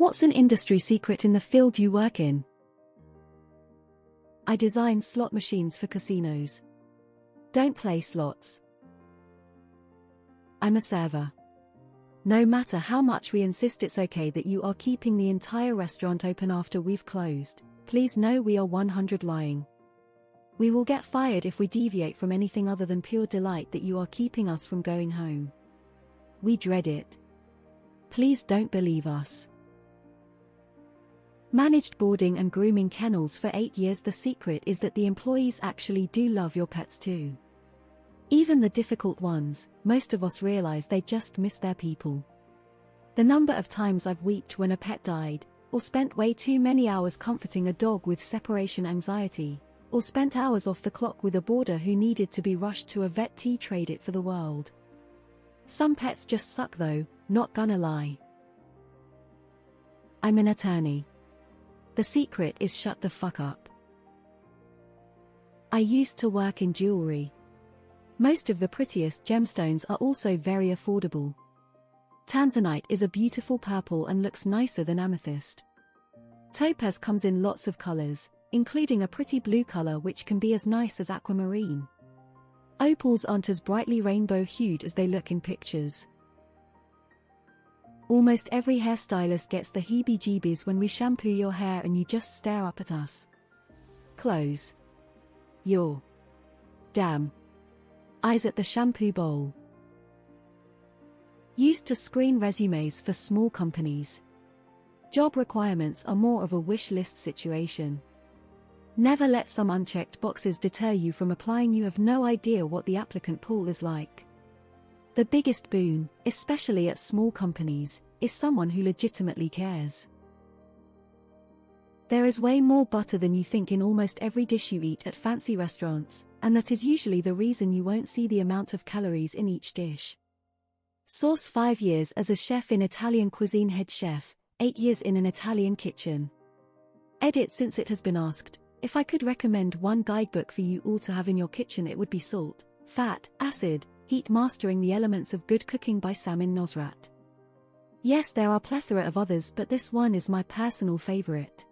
What's an industry secret in the field you work in? I design slot machines for casinos. Don't play slots. I'm a server. No matter how much we insist it's okay that you are keeping the entire restaurant open after we've closed, please know we are 100% lying. We will get fired if we deviate from anything other than pure delight that you are keeping us from going home. We dread it. Please don't believe us. Managed boarding and grooming kennels for 8 years. The secret is that the employees actually do love your pets too. Even the difficult ones, most of us realize they just miss their people. The number of times I've wept when a pet died, or spent way too many hours comforting a dog with separation anxiety, or spent hours off the clock with a boarder who needed to be rushed to a vet to trade it for the world. Some pets just suck though, not gonna lie. I'm an attorney. The secret is shut the fuck up. I used to work in jewelry. Most of the prettiest gemstones are also very affordable. Tanzanite is a beautiful purple and looks nicer than amethyst. Topaz comes in lots of colors, including a pretty blue color which can be as nice as aquamarine. Opals aren't as brightly rainbow-hued as they look in pictures. Almost every hairstylist gets the heebie-jeebies when we shampoo your hair and you just stare up at us. Close your damn eyes at the shampoo bowl. Used to screen resumes for small companies. Job requirements are more of a wish list situation. Never let some unchecked boxes deter you from applying. You have no idea what the applicant pool is like. The biggest boon, especially at small companies, is someone who legitimately cares. There is way more butter than you think in almost every dish you eat at fancy restaurants, and that is usually the reason you won't see the amount of calories in each dish. Source: 5 years as a chef in Italian cuisine. Head chef, 8 years in an Italian kitchen. Edit: since it has been asked, if I could recommend one guidebook for you all to have in your kitchen, it would be Salt, Fat, Acid, Heat: Mastering the Elements of Good Cooking by Samin Nosrat. Yes, there are a plethora of others, but this one is my personal favorite.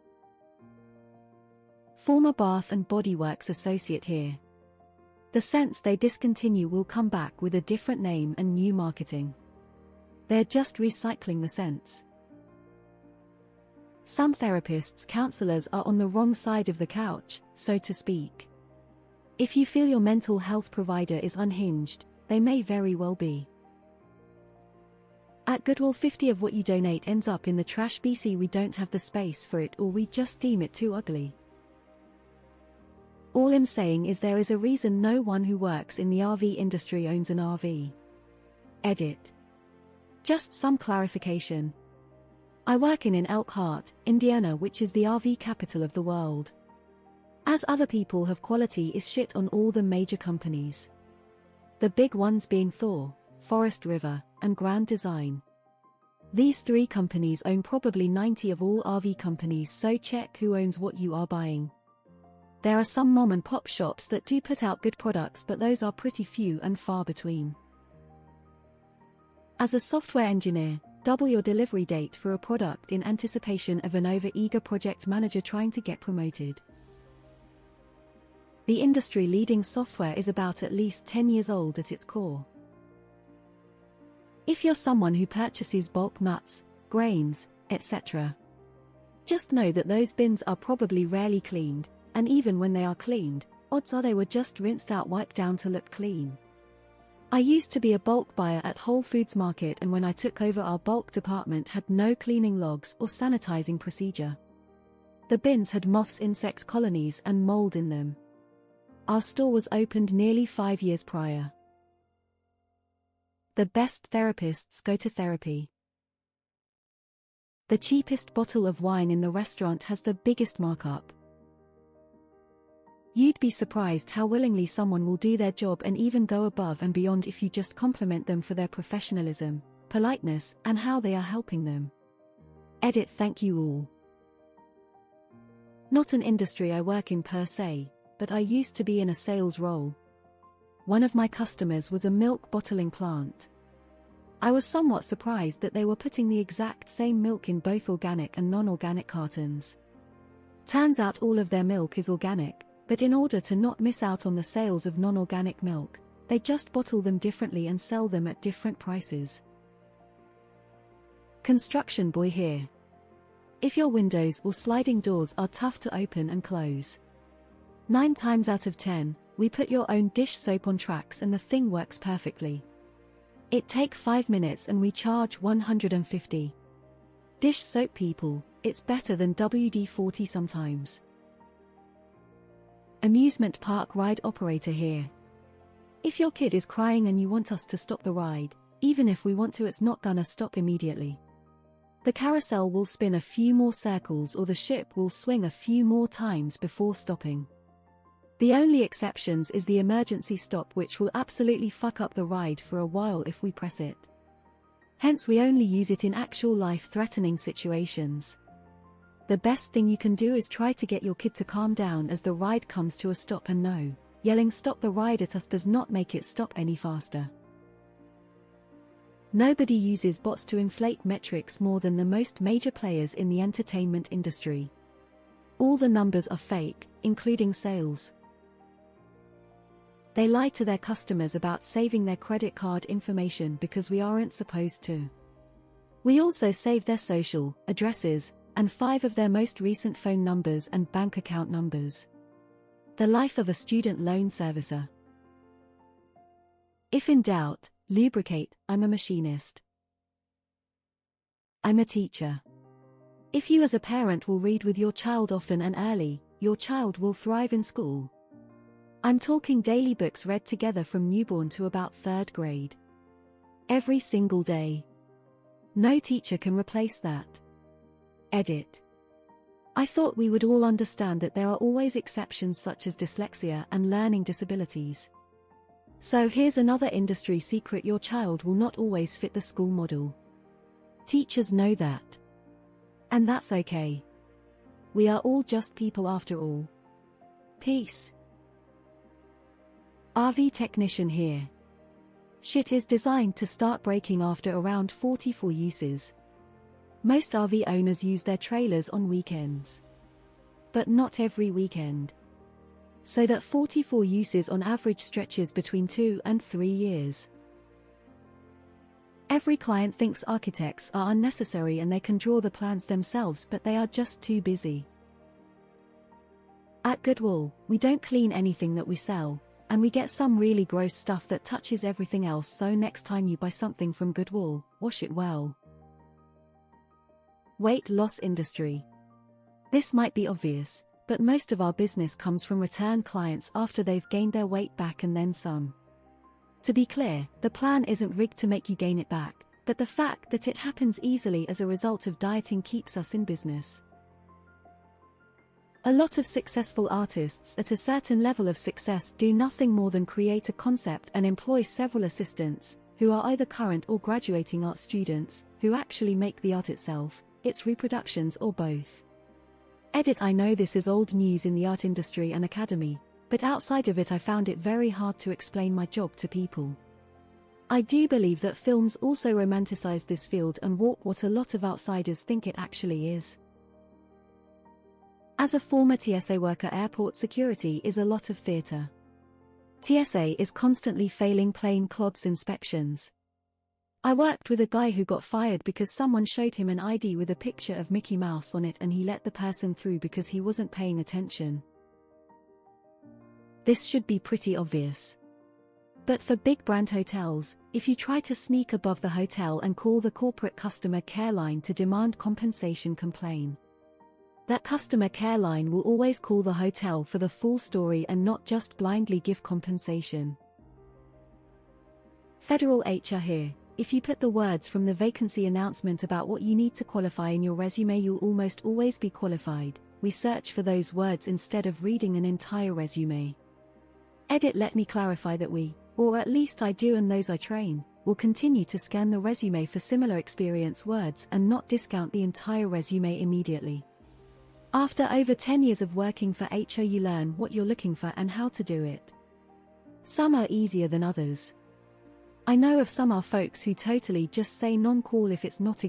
Former Bath and Body Works associate here. The scents they discontinue will come back with a different name and new marketing. They're just recycling the scents. Some therapists, counselors are on the wrong side of the couch, so to speak. If you feel your mental health provider is unhinged, they may very well be. At Goodwill, 50 of what you donate ends up in the trash. BC, we don't have the space for it, or we just deem it too ugly. All I'm saying is there is a reason no one who works in the RV industry owns an RV. Edit. Just some clarification. I work in Elkhart, Indiana, which is the RV capital of the world. As other people have, quality is shit on all the major companies. The big ones being Thor, Forest River, and Grand Design. These 3 companies own probably 90 of all RV companies, so check who owns what you are buying. There are some mom and pop shops that do put out good products, but those are pretty few and far between. As a software engineer, double your delivery date for a product in anticipation of an over-eager project manager trying to get promoted. The industry-leading software is about at least 10 years old at its core. If you're someone who purchases bulk nuts, grains, etc., just know that those bins are probably rarely cleaned, and even when they are cleaned, odds are they were just rinsed out, wiped down to look clean. I used to be a bulk buyer at Whole Foods Market, and when I took over, our bulk department had no cleaning logs or sanitizing procedure. The bins had moths, insect colonies, and mold in them. Our store was opened nearly 5 years prior. The best therapists go to therapy. The cheapest bottle of wine in the restaurant has the biggest markup. You'd be surprised how willingly someone will do their job and even go above and beyond if you just compliment them for their professionalism, politeness, and how they are helping them. Edit: thank you all. Not an industry I work in per se, but I used to be in a sales role. One of my customers was a milk bottling plant. I was somewhat surprised that they were putting the exact same milk in both organic and non-organic cartons. Turns out all of their milk is organic, but in order to not miss out on the sales of non-organic milk, they just bottle them differently and sell them at different prices. Construction boy here. If your windows or sliding doors are tough to open and close, 9 times out of 10, we put your own dish soap on tracks and the thing works perfectly. It takes 5 minutes and we charge 150. Dish soap people, it's better than WD-40 sometimes. Amusement park ride operator here. If your kid is crying and you want us to stop the ride, even if we want to, it's not gonna stop immediately. The carousel will spin a few more circles or the ship will swing a few more times before stopping. The only exceptions is the emergency stop, which will absolutely fuck up the ride for a while if we press it. Hence we only use it in actual life-threatening situations. The best thing you can do is try to get your kid to calm down as the ride comes to a stop, and no, yelling "stop the ride" at us does not make it stop any faster. Nobody uses bots to inflate metrics more than the most major players in the entertainment industry. All the numbers are fake, including sales. They lie to their customers about saving their credit card information because we aren't supposed to. We also save their social addresses and 5 of their most recent phone numbers and bank account numbers. The life of a student loan servicer. If in doubt, lubricate. I'm a machinist. I'm a teacher. If you as a parent will read with your child often and early, your child will thrive in school. I'm talking daily books read together from newborn to about 3rd grade. Every single day. No teacher can replace that. Edit. I thought we would all understand that there are always exceptions such as dyslexia and learning disabilities. So here's another industry secret: your child will not always fit the school model. Teachers know that. And that's okay. We are all just people after all. Peace. RV technician here. Shit is designed to start breaking after around 44 uses. Most RV owners use their trailers on weekends. But not every weekend. So that 44 uses on average stretches between 2 and 3 years. Every client thinks architects are unnecessary and they can draw the plans themselves, but they are just too busy. At Goodwill, we don't clean anything that we sell, and we get some really gross stuff that touches everything else, so next time you buy something from Goodwill, wash it well. Weight loss industry. This might be obvious, but most of our business comes from return clients after they've gained their weight back and then some. To be clear, the plan isn't rigged to make you gain it back, but the fact that it happens easily as a result of dieting keeps us in business. A lot of successful artists at a certain level of success do nothing more than create a concept and employ several assistants, who are either current or graduating art students, who actually make the art itself, its reproductions, or both. Edit. I know this is old news in the art industry and academy, but outside of it I found it very hard to explain my job to people. I do believe that films also romanticize this field and warp what a lot of outsiders think it actually is. As a former TSA worker, airport security is a lot of theater. TSA is constantly failing plainclothes inspections. I worked with a guy who got fired because someone showed him an ID with a picture of Mickey Mouse on it and he let the person through because he wasn't paying attention. This should be pretty obvious. But for big brand hotels, if you try to sneak above the hotel and call the corporate customer care line to demand compensation, complain. That customer care line will always call the hotel for the full story and not just blindly give compensation. Federal HR here. If you put the words from the vacancy announcement about what you need to qualify in your resume, you'll almost always be qualified. We search for those words instead of reading an entire resume. Edit. Let me clarify that we, or at least I do and those I train, will continue to scan the resume for similar experience words and not discount the entire resume immediately. After over 10 years of working for HR, you learn what you're looking for and how to do it. Some are easier than others. I know of some are folks who totally just say non-cool if it's not